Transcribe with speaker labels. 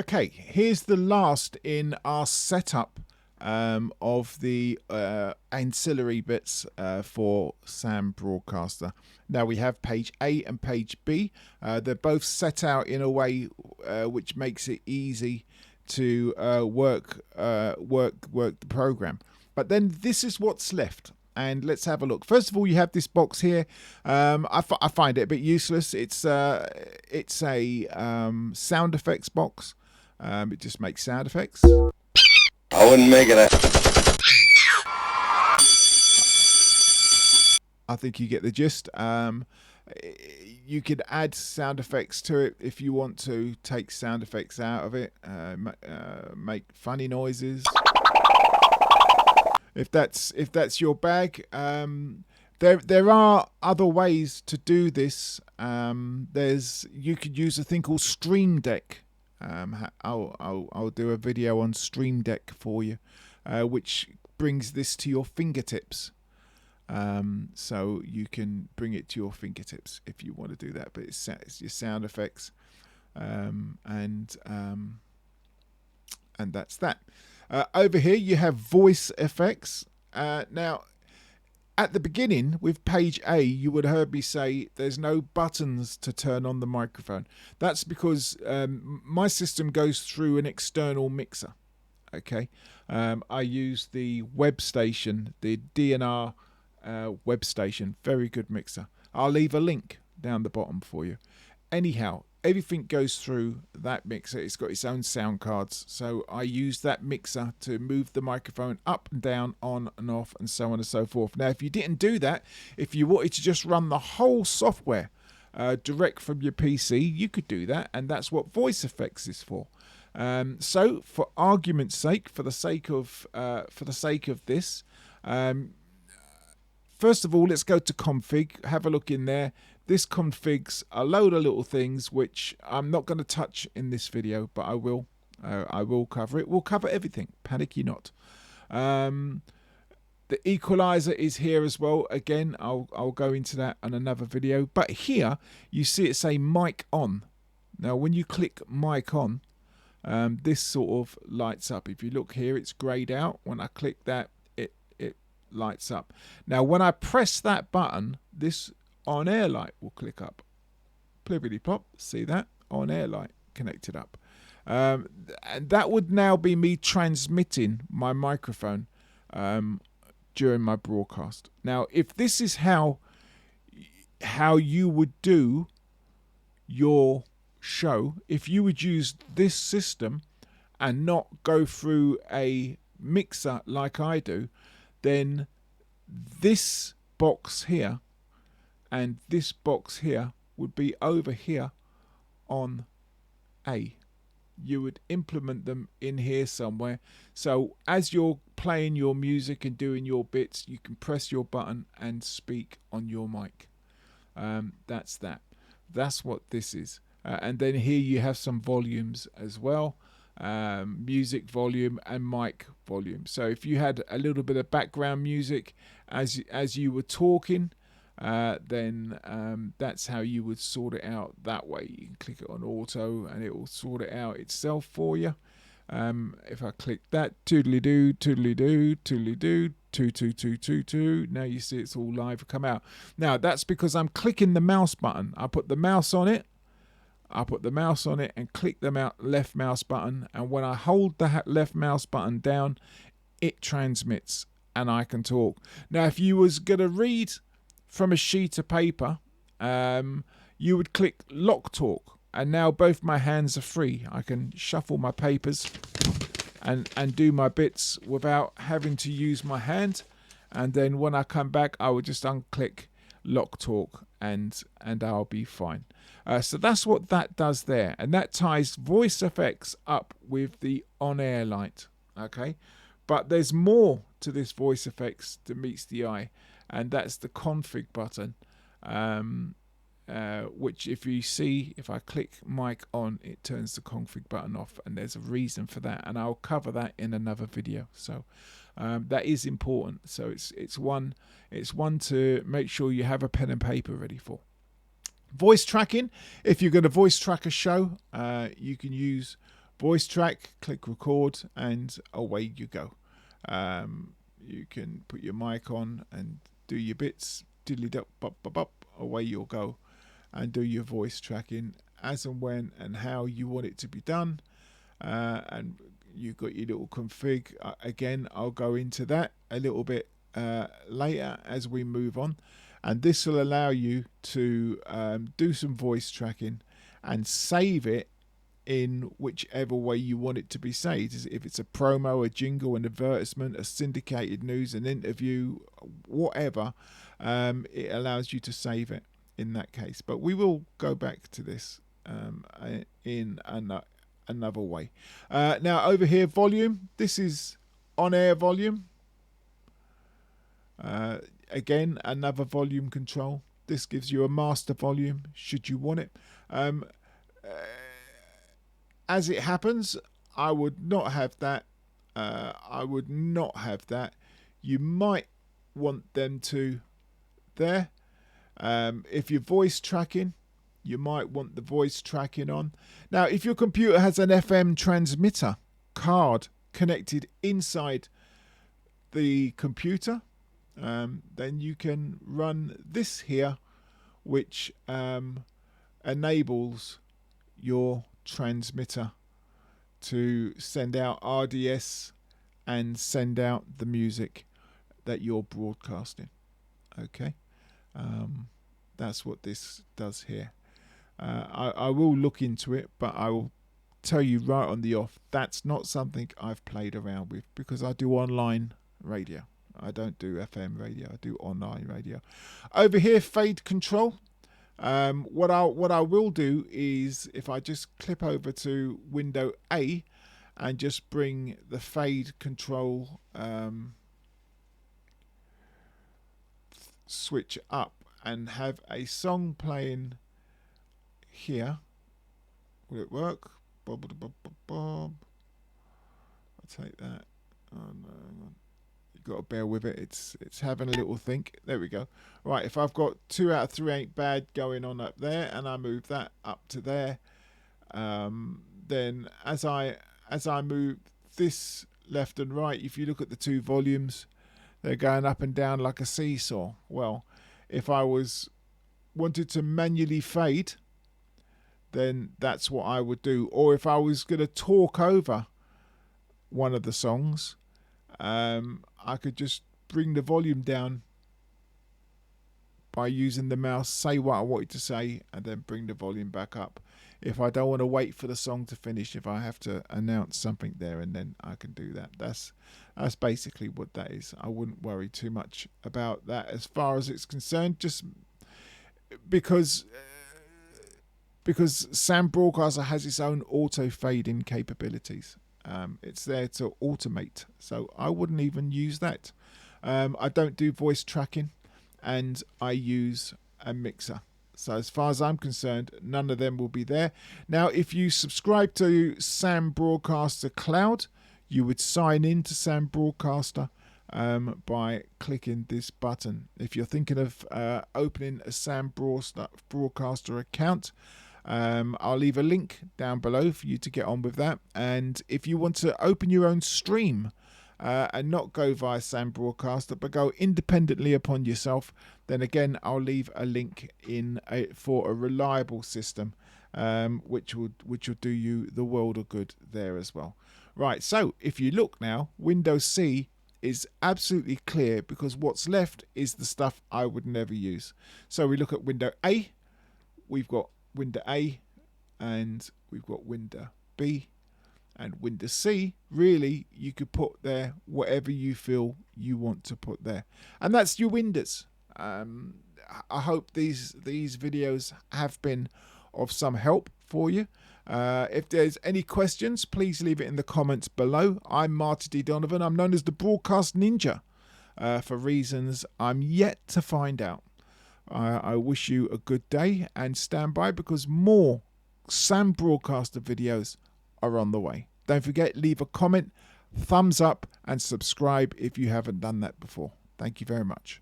Speaker 1: Okay, here's the last in our setup of the ancillary bits for Sam Broadcaster. Now we have page A and page B. They're both set out in a way which makes it easy to work the program. But then this is what's left. And let's have a look. First of all, you have this box here. I find it a bit useless. It's a sound effects box. It just makes sound effects.
Speaker 2: I wouldn't make it.
Speaker 1: I think you get the gist. You could add sound effects to it if you want to take sound effects out of it. Make funny noises. If that's your bag. There are other ways to do this. You could use a thing called Stream Deck. I'll do a video on Stream Deck for you, which brings this to your fingertips. So you can bring it to your fingertips if you want to do that. But it's your sound effects, and that's that. Over here you have voice effects. Now, at the beginning with page A, you would have heard me say there's no buttons to turn on the microphone. That's because my system goes through an external mixer. Okay, I use the web station, the DNR web station. Very good mixer. I'll leave a link down the bottom for you. Anyhow, everything goes through that mixer. It's got its own sound cards, so I use that mixer to move the microphone up and down, on and off, and so on and so forth. Now, if you didn't do that, if you wanted to just run the whole software direct from your PC, you could do that, and that's what voice effects is for. So, for argument's sake, for the sake of this, first of all, let's go to config. Have a look in there. This configs a load of little things which I'm not going to touch in this video, but I will. I will cover it. We'll cover everything. Panic you not. The equalizer is here as well. Again, I'll go into that on another video. But here you see it say mic on. Now, when you click mic on, this sort of lights up. If you look here, it's grayed out. When I click that, it lights up. Now, when I press that button, this on air light will click up. Plippity plop, see that? On air light connected up. And that would now be me transmitting my microphone during my broadcast. Now, if this is how you would do your show, if you would use this system and not go through a mixer like I do, then this box here and this box here would be over here on A. You would implement them in here somewhere. So as you're playing your music and doing your bits, you can press your button and speak on your mic. That's that. That's what this is. And then here you have some volumes as well. Music volume and mic volume. So if you had a little bit of background music as you were talking, then that's how you would sort it out that way. You can click it on auto and it will sort it out itself for you. If I click that, toodly-doo, toodly-doo, toodly-doo, 22222, now you see it's all live come out. Now that's because I'm clicking the mouse button. I put the mouse on it and click the left mouse button, and when I hold the left mouse button down, it transmits and I can talk. Now if you was going to read from a sheet of paper, you would click lock talk, and now both my hands are free. I can shuffle my papers and do my bits without having to use my hand, and then when I come back I will just unclick lock talk and I'll be fine. So that's what that does there, and that ties voice effects up with the on-air light. Okay, but there's more to this voice effects that meets the eye, and that's the config button, which if I click mic on, it turns the config button off, and there's a reason for that, and I'll cover that in another video. So that is important. So it's one to make sure you have a pen and paper ready for. Voice tracking. If you're going to voice track a show, you can use voice track, click record, and away you go. You can put your mic on and do your bits, diddly dup, bop, bop, bop, away you'll go, and do your voice tracking as and when and how you want it to be done. And you've got your little config. Again, I'll go into that a little bit later as we move on. And this will allow you to do some voice tracking and save it in whichever way you want it to be saved. If it's a promo, a jingle, an advertisement, a syndicated news, an interview, whatever, it allows you to save it in that case. But we will go back to this in another way. Now over here, volume. This is on-air volume. Again, another volume control. This gives you a master volume should you want it. As it happens, I would not have that. You might want them to there. If you're voice tracking, you might want the voice tracking on. Now, if your computer has an FM transmitter card connected inside the computer, then you can run this here, which enables your transmitter to send out RDS and send out the music that you're broadcasting. Okay, that's what this does here. I will look into it, but I will tell you right on the off, that's not something I've played around with because I do online radio. I don't do FM radio, I do online radio. Over here, fade control. What I will do is, if I just clip over to window A and just bring the fade control switch up and have a song playing here. Will it work? Bob, bob, bob, bob. I'll take that. Oh no, hang on. You've got to bear with it. It's having a little think. There we go. Right, if I've got 2 out of 3 ain't bad going on up there, and I move that up to there, then as I move this left and right, if you look at the 2 volumes, they're going up and down like a seesaw. Well, if I wanted to manually fade, then that's what I would do. Or if I was going to talk over one of the songs, I could just bring the volume down by using the mouse, say what I wanted to say, and then bring the volume back up. If I don't want to wait for the song to finish, if I have to announce something there and then, I can do that. That's basically what that is. I wouldn't worry too much about that as far as it's concerned, just because Sam Broadcaster has its own auto fading capabilities. It's there to automate, so I wouldn't even use that. I don't do voice tracking, and I use a mixer. So as far as I'm concerned, none of them will be there. Now, if you subscribe to Sam Broadcaster Cloud, you would sign in to Sam Broadcaster by clicking this button. If you're thinking of opening a Sam Broadcaster account, I'll leave a link down below for you to get on with that. And if you want to open your own stream and not go via Sam Broadcaster but go independently upon yourself, then again I'll leave a link in for a reliable system which will do you the world of good there as well. Right, so if you look now, Windows C is absolutely clear because what's left is the stuff I would never use. So we look at window A, we've got window A, and we've got window B, and window C. Really, you could put there whatever you feel you want to put there, and that's your Windows. I hope these videos have been of some help for you. If there's any questions, please leave it in the comments below. I'm Marty D. Donovan. I'm known as the Broadcast Ninja for reasons I'm yet to find out. I wish you a good day and stand by because more Sam Broadcaster videos are on the way. Don't forget, leave a comment, thumbs up and subscribe if you haven't done that before. Thank you very much.